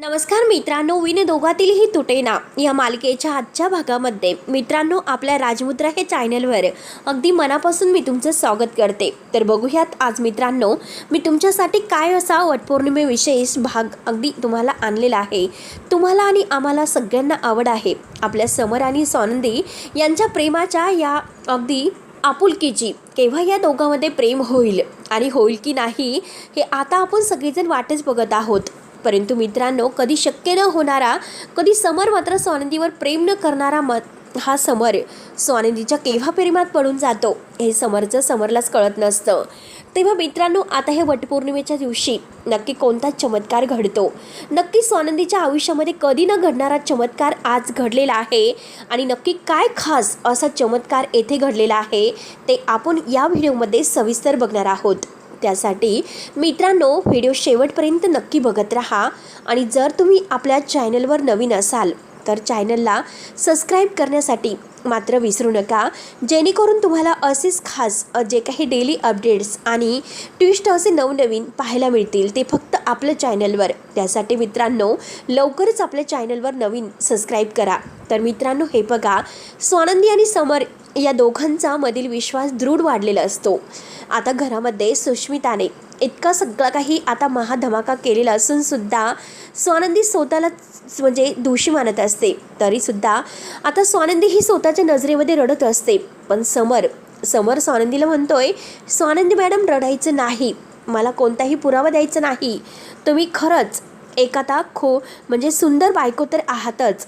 नमस्कार मित्रांनो, विने दोघातीलही तुटेना या मालिकेच्या आजच्या भागामध्ये मित्रांनो आपल्या राजमुद्रा हे चॅनलवर अगदी मनापासून मी तुमचं स्वागत करते. तर बघूयात आज मित्रांनो मी तुमच्यासाठी काय असा वटपौर्णिमेविशेष भाग अगदी तुम्हाला आणलेला आहे. तुम्हाला आणि आम्हाला सगळ्यांना आवड आहे आपल्या समर आणि स्वानंदी यांच्या प्रेमाच्या या अगदी आपुलकीची. केव्हा या दोघांमध्ये प्रेम होईल आणि होईल की नाही हे आता आपण सगळेजण वाटच बघत आहोत. परंतु मित्रांनो कधी शक्य न होणारा, कधी समर मात्र स्वानंदीवर प्रेम न करणारा हा समर स्वानंदीच्या केव्हा प्रेमात पडून जातो हे समरलाच कळत नसतं. तेव्हा मित्रांनो आता हे वटपौर्णिमेच्या दिवशी नक्की कोणता चमत्कार घडतो, नक्की स्वानंदीच्या आयुष्यामध्ये कधी न घडणारा चमत्कार आज घडलेला आहे आणि नक्की काय खास असा चमत्कार येथे घडलेला आहे ते आपण या व्हिडिओमध्ये सविस्तर बघणार आहोत. त्यासाठी मित्रांनो व्हिडिओ शेवटपर्यंत नक्की बघत राहा आणि जर तुम्ही आपल्या चॅनलवर नवीन असाल तर चॅनलला सबस्क्राईब करण्यासाठी मात्र विसरू नका, जेणेकरून तुम्हाला असेच खास जे काही डेली अपडेट्स आणि ट्विस्ट असे नवनवीन पाहायला मिळतील ते फक्त आपल्या चॅनलवर. त्यासाठी मित्रांनो लवकरच आपल्या चॅनलवर नवीन सबस्क्राईब करा. तर मित्रांनो हे बघा, स्वानंदी आणि समर या दोघांचा मधील विश्वास दृढ वाढलेला असतो. आता घरामध्ये सुष्मिताने इतका सगळा काही आता महाधमाका केलेला असून सुद्धा स्वानंदी स्वतःला म्हणजे दोषी मानत असते. तरीसुद्धा आता स्वानंदी ही स्वतःच्या नजरेमध्ये रडत असते. पण समर स्वानंदीला म्हणतोय, स्वानंदी मॅडम रडायचं नाही, मला कोणताही पुरावा द्यायचा नाही, तुम्ही खरंच एक आता म्हणजे सुंदर बायको तर आहातच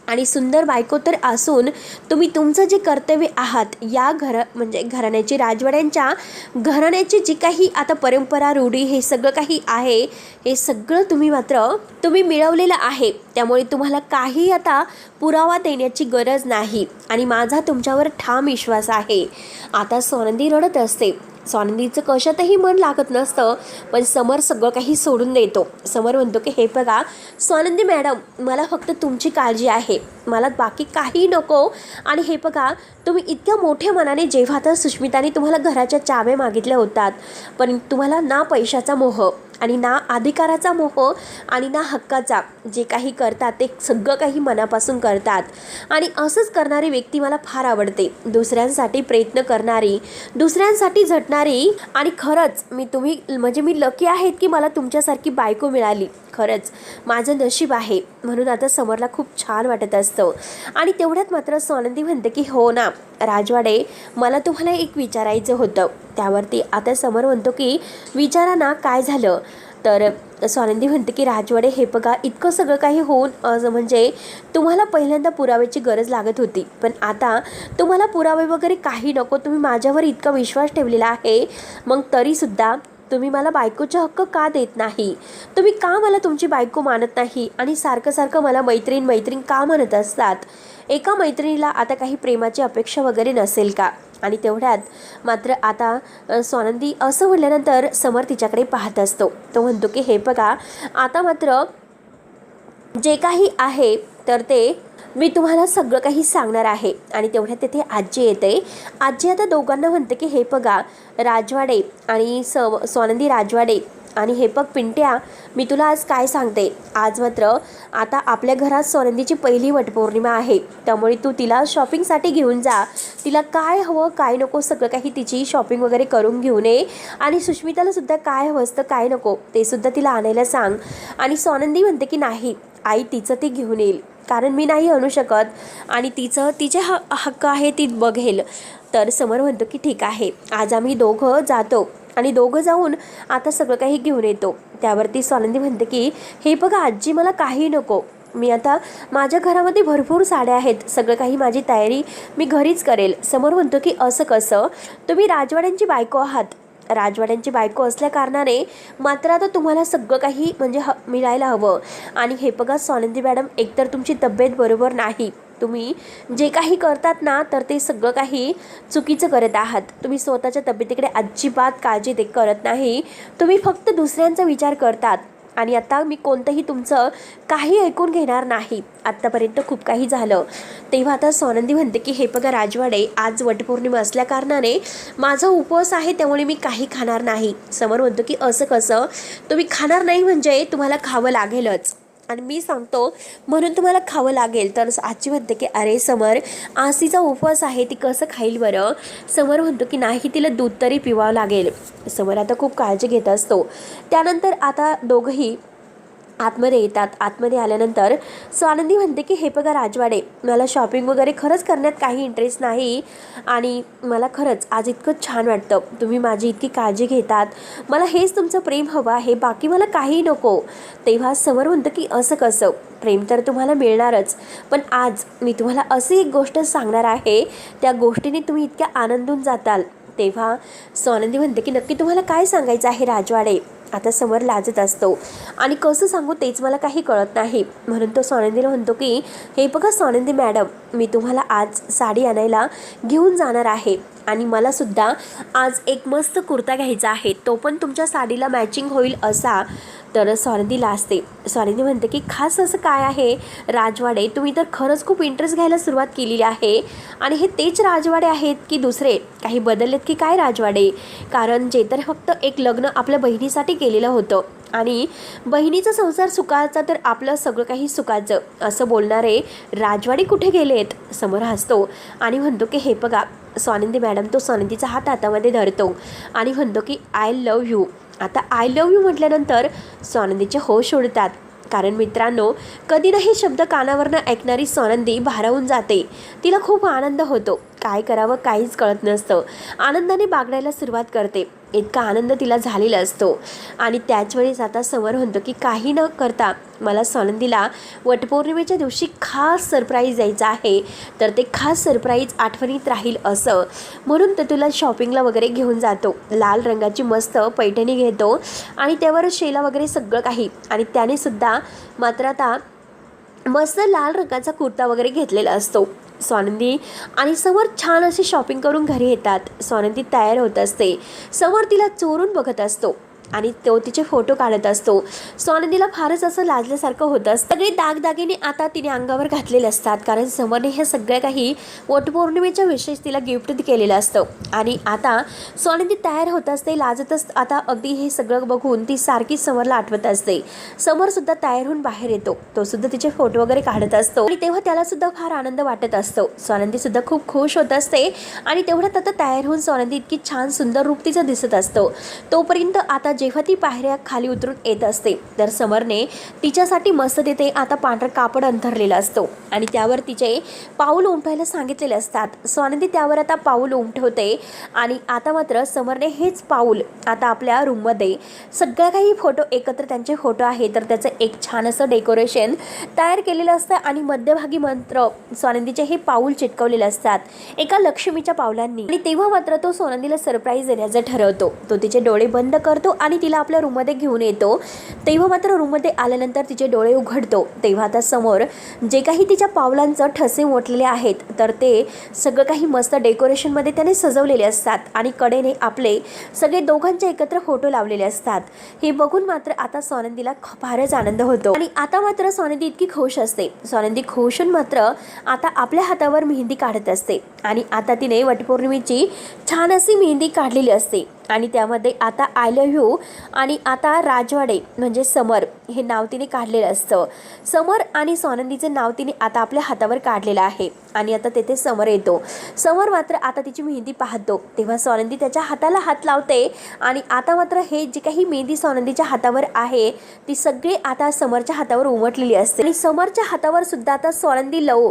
आणि सुंदर बायको तर असून तुम्ही तुमचं जे कर्तव्य आहात या म्हणजे घराण्याची राजवाड्यांच्या घराण्याची जी काही आता परंपरा रूढी हे सगळं काही आहे हे सगळं तुम्ही मिळवलेलं आहे. त्यामुळे तुम्हाला काही आता पुरावा देण्याची गरज नाही आणि माझा तुमच्यावर ठाम विश्वास आहे. आता स्वानंदी रडत असते. स्वानंदीचं कशातही मन लागत नसतं, पण समर सगळं काही सोडून देतो. समर म्हणतो की हे बघा स्वानंदी मॅडम, मला फक्त तुमची काळजी आहे, मला बाकी काही नको. आणि हे बघा तुम्ही इतक्या मोठ्या मनाने जेव्हा तर सुष्मिताने तुम्हाला घराच्या चाव्या मागितल्या होतात, पण तुम्हाला ना पैशाचा मोह आणि ना अधिकाराचा मोह आणि ना हक्काचा, जे काही करतात ते सगळं काही मनापासून करतात आणि असंच करणारी व्यक्ती मला फार आवडते. दुसऱ्यांसाठी प्रयत्न करणारी, दुसऱ्यांसाठी झटणारी. आणि खरंच मी लकी आहेत की मला तुमच्यासारखी बायको मिळाली, खरंच माझं नशीब आहे. म्हणून आता समरला खूप छान वाटत असतं. आणि तेवढ्यात मात्र स्वानंदी म्हणते की हो ना राजवाडे, मला तुम्हाला एक विचारायचं होतं. त्यावरती आता समर म्हणतो की विचारा ना, काय झालं. तर स्वानंदी म्हणते की राजवाडे हे बघा, इतकं सगळं काही होऊन म्हणजे तुम्हाला पहिल्यांदा पुराव्याची गरज लागत होती, पण आता तुम्हाला पुरावे वगैरे काही नको, तुम्ही माझ्यावर इतका विश्वास ठेवलेला आहे, मग तरीसुद्धा तुम्ही मला बायकोचा हक्क का देत नाही, तुम्ही का मला तुमची बायको मानत नाही आणि सारखं मला मैत्रीण का म्हणत असतात. एका मैत्रिणीला आता काही प्रेमाची अपेक्षा वगैरे नसेल का. आणि तेवढ्यात मात्र आता स्वानंदी असं म्हटल्यानंतर समर तिच्याकडे पाहत असतो. तो म्हणतो की हे बघा आता मात्र जे काही आहे तर ते मी तुम्हाला सगळं काही सांगणार आहे. आणि तेवढ्यात तिथे आजी येते. आजी आता दोघांना म्हणते की हे बघा राजवाडे आणि स्वानंदी राजवाडे आणि हे बघ पिंट्या, मी तुला आज काय सांगते, आज मात्र आता आपल्या घरात स्वानंदीची पहिली वटपौर्णिमा आहे, त्यामुळे तू तिला शॉपिंगसाठी घेऊन जा, तिला काय हवं काय नको सगळं काही तिची शॉपिंग वगैरे करून घेऊन ये. आणि सुष्मिताला सुद्धा काय हवं असतं काय नको ते सुद्धा तिला आणायला सांग. आणि स्वानंदी म्हणते की नाही आई, तिचं ती घेऊन येईल, कारण मी नाही आणू शकत आणि तिचे हक्क आहे ती बघेल. तर समर म्हणतो की ठीक आहे, आज आम्ही दोघं जातो आणि दोघं जाऊन आता सगळं काही घेऊन येतो. त्यावरती स्वानंदी म्हणते की हे बघा आजी, मला काही नको, मी आता माझ्या घरामध्ये भरपूर साड्या आहेत, सगळं काही माझी तयारी मी घरीच करेल. समोर म्हणतो की असं कसं, तुम्ही राजवाड्यांची बायको आहात, राजवाड्यांची बायको असल्या कारणाने मात्र आता तुम्हाला सगळं काही म्हणजे मिळायला हवं. आणि हे बघा स्वानंदी मॅडम, एकतर तुमची तब्येत बरोबर नाही, तुम्ही जे काही करतात ना तर ते सगळं काही चुकीचं करत आहात. तुम्ही स्वतःच्या तब्येतीकडे अजिबात काळजी करत नाही, तुम्ही फक्त दुसऱ्यांचा विचार करतात. आणि आता मी कोणतंही तुमचं काही ऐकून घेणार नाही, आत्तापर्यंत खूप काही झालं. तेव्हा आता स्वानंदी म्हणते की हे बघा राजवाडे, आज वटपौर्णिमा असल्या कारणाने माझा उपवास आहे, त्यामुळे मी काही खाणार नाही. समर म्हणतो की असं कसं, तुम्ही खाणार नाही म्हणजे तुम्हाला खावं लागेलच आणि मी सांगतो म्हणून तुम्हाला खावं लागेल. तर आजी म्हणते की अरे समर, आज तिचा उपवास आहे, ती कसं खाईल बरं. समर म्हणतो की नाही, तिला दूध तरी पिवावं लागेल. समर आता खूप काळजी घेत असतो. त्यानंतर आता दोघंही आतमध्ये येतात. आतमध्ये आल्यानंतर स्वानंदी म्हणते की हे बघा राजवाडे, मला शॉपिंग वगैरे खरंच करण्यात काही इंटरेस्ट नाही आणि मला खरंच आज इतकं छान वाटतं, तुम्ही माझी इतकी काळजी घेतात, मला हेच तुमचं प्रेम हवं आहे, बाकी मला काही नको. तेव्हा समर म्हणतं की असं कसं, प्रेम तर तुम्हाला मिळणारच, पण आज मी तुम्हाला अशी एक गोष्ट सांगणार आहे, त्या गोष्टीने तुम्ही इतक्या आनंदून जाताल. तेव्हा स्वानंदी म्हणते की नक्की तुम्हाला काय सांगायचं आहे राजवाडे. आता समर लाजत असतो आणि कसं सांगू तेच मला काही कळत नाही. म्हणून तो स्वानंदीला म्हणतो की हे बघा स्वानंदी मॅडम, मी तुम्हाला आज साडी आणायला घेऊन जाणार आहे आणि मला सुद्धा आज एक मस्त कुर्ता घ्यायचा आहे, तो पण तुमच्या साडीला मॅचिंग होईल असा. तर स्वानंदी लाजते. स्वानंदी म्हणते की खास असं काय आहे राजवाडे, तुम्ही तर खरंच खूप इंटरेस्ट घ्यायला सुरुवात केलेली आहे आणि हे तेच राजवाडे आहेत की दुसरे काही बदललेत की काय राजवाडे. कारण जे तर फक्त एक लग्न आपल्या बहिणीसाठी केलेलं होतं आणि बहिणीचा संसार सुखाचा तर आपलं सगळं काही सुखाचं, असं बोलणारे राजवाडे कुठे गेलेत. समोर हसतो आणि म्हणतो की हे बघा स्वानंदी मॅडम, तो स्वानंदीचा हात हातामध्ये धरतो आणि म्हणतो की आय लव्ह यू. आता आय लव्ह यू म्हटल्यानंतर स्वानंदीचे होश उडतात. कारण मित्रांनो, कधी ना हे शब्द कानावरनं ऐकणारी स्वानंदी भारावून जाते. तिला खूप आनंद होतो, काय करावं काहीच कळत नसतं. आनंदाने बागडायला सुरुवात करते. इतका आनंद तिला झालेला असतो आणि त्याच वेळेस आता समर म्हणतो की काही न करता मला स्वानंदीला वटपौर्णिमेच्या दिवशी खास सरप्राईज द्यायचं आहे, तर ते खास सरप्राईज आठवणीत राहील असं म्हणून तर तुला शॉपिंगला वगैरे घेऊन जातो. लाल रंगाची मस्त पैठणी घेतो आणि त्यावर शेला वगैरे सगळं काही, आणि त्याने सुद्धा मात्र आता मस्त लाल रंगाचा कुर्ता वगैरे घेतलेला असतो. स्वानंदी आणि समर छान अशी शॉपिंग करून घरी येतात. स्वानंदी तयार होत असते. समर तिला चोरून बघत असतो आणि तो तिचे फोटो काढत असतो. स्वानंदीला फारच असं लाजल्यासारखं होतं असतं. सगळे दागदागिने आता तिने अंगावर घातलेले असतात, कारण समरने हे सगळं काही वटपौर्णिमेच्या विशेष तिला गिफ्ट केलेलं असतं. आणि आता स्वानंदी तयार होत असते, लाजतच. आता अगदी हे सगळं बघून ती सारखी समरला आठवत असते. समर सुद्धा तयार होऊन बाहेर येतो. तो सुद्धा तिचे फोटो वगैरे काढत असतो आणि तेव्हा त्याला सुद्धा फार आनंद वाटत असतो. स्वानंदी सुद्धा खूप खुश होत असते आणि तेवढ्यात आता तयार होऊन स्वानंदी इतकी छान सुंदर रूप तिचं दिसत असतो. तोपर्यंत आता जेव्हा ती पायऱ्या खाली उतरून येत असते तर समरने तिच्यासाठी मस्त तिथे आता पांढरं कापड अंथरलेलं असतो आणि त्यावर तिचे पाऊल उमटायला सांगितलेले असतात. स्वानंदी त्यावर आता पाऊल उमटवते आणि आता मात्र समरने हेच पाऊल आता आपल्या रूममध्ये सगळ्या काही फोटो एकत्र, त्यांचे फोटो आहे तर त्याचं एक छान असं डेकोरेशन तयार केलेलं असतं आणि मध्यभागी मात्र स्वानंदीचे हे पाऊल चिटकवलेले असतात एका लक्ष्मीच्या पावलांनी. आणि तेव्हा मात्र तो स्वानंदीला सरप्राईज देण्याचं ठरवतो. तो तिचे डोळे बंद करतो आणि तिला आपल्या रूममध्ये घेऊन येतो. तेव्हा मात्र रूममध्ये आल्यानंतर तिचे डोळे उघडतो. तेव्हा आता समोर जे काही तिच्या पावलांचं ठसे मोडलेले आहेत तर ते सगळं काही मस्त डेकोरेशनमध्ये त्याने सजवलेले असतात आणि कडेने आपले सगळे दोघांचे एकत्र फोटो लावलेले असतात. हे बघून मात्र आता स्वानंदीला फारच आनंद होतो आणि आता मात्र स्वानंदी इतकी खुश असते. स्वानंदी खुशून मात्र आता आपल्या हातावर मेहंदी काढत असते आणि आता तिने वटपौर्णिमेची छान अशी मेहंदी काढलेली असते आणि त्यामध्ये आता आय लव्ह यू आणि आता राजवाडे म्हणजे समर हे नाव तिने काढलेलं असतं. समर आणि स्वानंदीचं नाव तिने आता आपल्या हातावर काढलेलं आहे आणि आता तेथे समर येतो. समर मात्र आता तिची मेहंदी पाहतो. तेव्हा स्वानंदी त्याच्या हाताला हात लावते आणि आता मात्र हे जी काही मेहंदी स्वानंदीच्या हातावर आहे ती सगळी आता समरच्या हातावर उमटलेली असते आणि समरच्या हातावर सुद्धा आता स्वानंदी लव,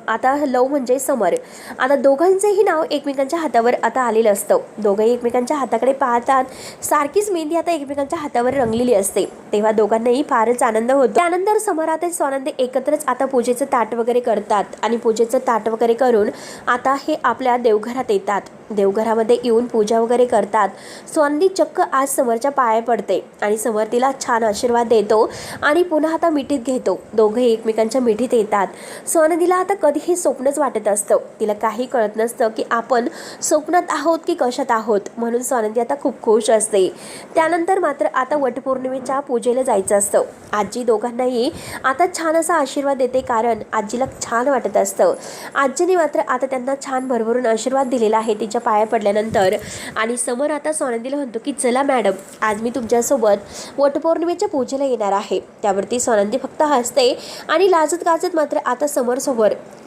आता लव म्हणजे समर, आता दोघांचेही नाव एकमेकांच्या हातावर आता आलेलं असतं. दोघंही एकमेकांच्या हाताकडे पाहतात. सारखीच मेहंदी आता एकमेकांच्या हातावर रंगलेली असते. तेव्हा दोघांनाही फारच आनंद होतो. त्यानंतर समर आता स्वानंदी एकत्रच आता पूजेचं ताट वगैरे करतात आणि पूजेचं ताट वगैरे करून आता हे आपल्या देवघरात येतात. देवघरामध्ये येऊन पूजा वगैरे करतात. स्वानंदी चक्क आज समरच्या पाया पडते आणि समर तिला छान आशीर्वाद देतो आणि पुन्हा आता मिठीत घेतो. दोघेही एकमेकांच्या मिठीत येतात. स्वानंदीला आता कधीही स्वप्नच वाटत असतं. तिला काही कळत नसतं की आपण स्वप्नात आहोत की कशात आहोत, म्हणून स्वानंदी आता खूप खुश असते. त्यानंतर मात्र आता वटपौर्णिमेच्या पूजेला जायचं असतं. आजी दोघांनाही आता छान असा आशीर्वाद देते, कारण आजीला छान वाटत असतं. आजीने मात्र आता त्यांना छान भरभरून आशीर्वाद दिलेला आहे तिच्या पाया पडल्यानंतर. आणि समर आता स्वानंदीला म्हणतो की चला मॅडम, आज मी तुमच्यासोबत वटपौर्णिमेच्या पूजेला येणार आहे. त्यावरती स्वानंदी फक्त हसते आणि लाजत गाजत मात्र आता समोर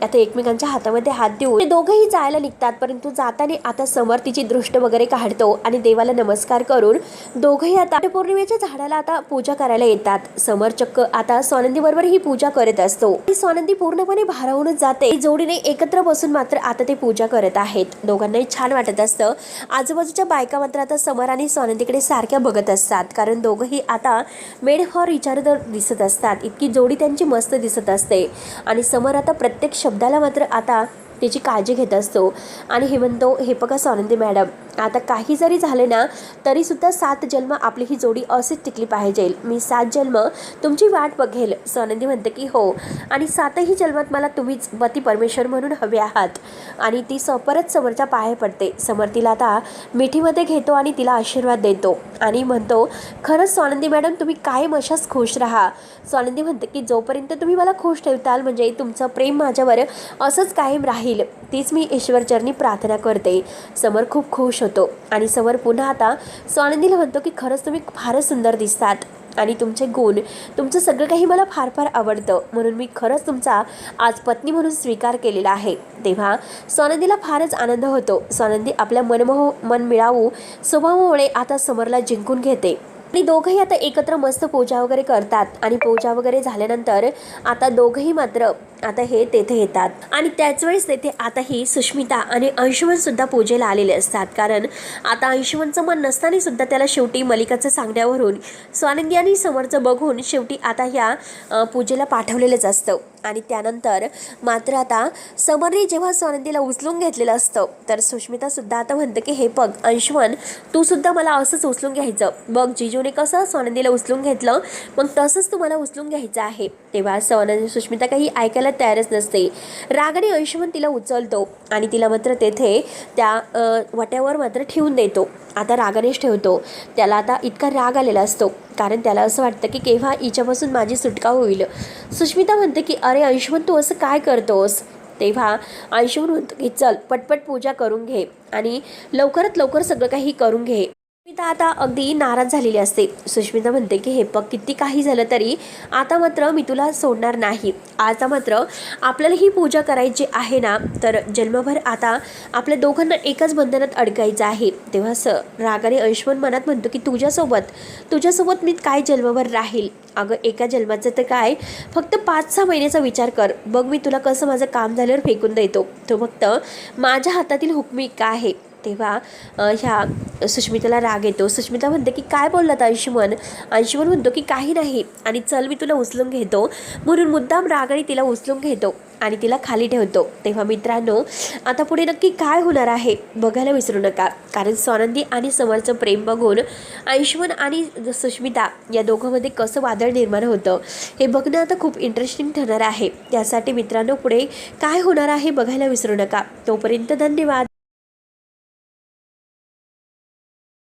आता एकमेकांच्या हातामध्ये हात देऊन ते दोघंही जायला निघतात. परंतु जाताना आता समर तिची दृष्ट वगैरे काढतो आणि देवाला नमस्कार करून दोघंही आता वटपौर्णिमेच्या झाडाला आता पूजा करायला येतात. समर चक्क आता स्वानंदी बरोबर ही पूजा करत असतो. स्वानंदी पूर्णपणे भारावूनच जाते. जोडीने एकत्र बसून मात्र आता ते पूजा करत आहेत. दोघांनाही छान वाटत असतं. आजूबाजूच्या बायका मात्र आता समर आणि स्वानंदीकडे सारख्या बघत असतात, कारण दोघंही आता मेड फॉर इच अदर दिसत असतात. इतकी जोडी त्यांची मस्त दिसत असते. आणि समर आता प्रत्येक शब्दाला मात्र आता त्याची काळजी घेत असतो आणि हे म्हणतो, हे बघा स्वानंदी मॅडम, आता काही जरी झाले ना तरीसुद्धा 7 जन्म आपली ही जोडी अशीच टिकली पाहिजे. मी 7 जन्म तुमची वाट बघेल. स्वानंदी म्हणते की हो, आणि 7ही जन्मात मला तुम्हीच पती परमेश्वर म्हणून हवे आहात. आणि ती परत समरच्या पाया पडते. समर तिला आता मिठीमध्ये घेतो आणि तिला आशीर्वाद देतो आणि म्हणतो, खरंच स्वानंदी मॅडम, तुम्ही कायम अशाच खुश राहा. स्वानंदी म्हणते की जोपर्यंत तुम्ही मला खुश ठेवताल, म्हणजे तुमचं प्रेम माझ्यावर असंच कायम राहील, तीच मी ईश्वरचरणी प्रार्थना करते. समर खूप खुश होतो आणि समर पुन्हा आता स्वानंदीला म्हणतो की खरंच तुम्ही फारच सुंदर दिसतात आणि तुमचे गुण, तुमचं सगळं काही मला फार फार आवडतं, म्हणून मी खरंच तुमचा आज पत्नी म्हणून स्वीकार केलेला आहे. तेव्हा स्वानंदीला फारच आनंद होतो. स्वानंदी आपल्या मन मिळावू स्वभावामुळे आता समरला जिंकून घेते आणि दोघंही आता एकत्र मस्त पूजा वगैरे करतात. आणि पूजा वगैरे झाल्यानंतर आता दोघंही मात्र आता हे तेथे येतात. आणि त्याच वेळेस तेथे आता ही सुष्मिता आणि अंशुमन सुद्धा पूजेला आलेले असतात, कारण आता अंशुमनचं मन नसताना सुद्धा त्याला शेवटी मलिकाचं सांगण्यावरून स्वानंदी आणि समरचं बघून शेवटी आता ह्या पूजेला पाठवलेलंच असतं. आणि त्यानंतर मात्र आता समरने जेव्हा स्वानंदीला उचलून घेतलेलं असतं, तर सुष्मिता सुद्धा आता म्हणते की हे बघ अंशुमन, तू सुद्धा मला असंच उचलून घ्यायचं. बघ जिजूने कसं स्वानंदीला उचलून घेतलं, मग तसंच तुम्हाला उचलून घ्यायचं आहे. तेव्हा सुष्मिता काही ऐकायला तयारच नसते. रागाने अंशुमन तिला उचलतो आणि तिला मात्र तेथे त्या वाट्यावर मात्र ठेवून देतो. आता रागानेच ठेवतो. त्याला आता इतका राग आलेला असतो, कारण त्याला असं वाटतं की केव्हा हिच्यापासून माझी सुटका होईल. सुष्मिता म्हणते की अरे अंशुमन, तू असं काय करतोस? तेव्हा अंशुमन म्हणतो की चल पटपट पूजा करून घे आणि लवकरात लवकर सगळं काही करून घे. सुष्मिता आता अगदी नाराज झालेली असते. सुष्मिता म्हणते की हे बघ, किती काही झालं तरी आता मात्र मी तुला सोडणार नाही. आता मात्र आपल्याला ही पूजा करायची आहे ना, तर जन्मभर आता आपल्या दोघांना एकाच बंधनात अडकायचं आहे. तेव्हा रागाने अंशुमन मनात म्हणतो की तुझ्यासोबत मी काय जन्मभर राहील? अगं एका जन्माचं तर काय, फक्त 5-6 महिन्याचा विचार कर. बघ मी तुला कसं माझं काम झाल्यावर फेकून देतो. तो फक्त माझ्या हातातील हुकमी काय आहे. तेव्हा ह्या सुष्मिताला राग येतो. सुष्मिता म्हणते की काय बोललात अंशुमन? अंशुमन म्हणतो की काही नाही, आणि चल मी तुला उचलून घेतो, म्हणून मुद्दाम रागाने तिला उचलून घेतो आणि तिला खाली ठेवतो. तेव्हा मित्रांनो, आता पुढे नक्की काय होणार आहे बघायला विसरू नका, कारण स्वानंदी आणि समरचं प्रेम बघून अंशुमन आणि सुष्मिता या दोघांमध्ये कसं वादळ निर्माण होतं हे बघणं आता खूप इंटरेस्टिंग ठरणार आहे. त्यासाठी मित्रांनो पुढे काय होणार आहे बघायला विसरू नका. तोपर्यंत धन्यवाद.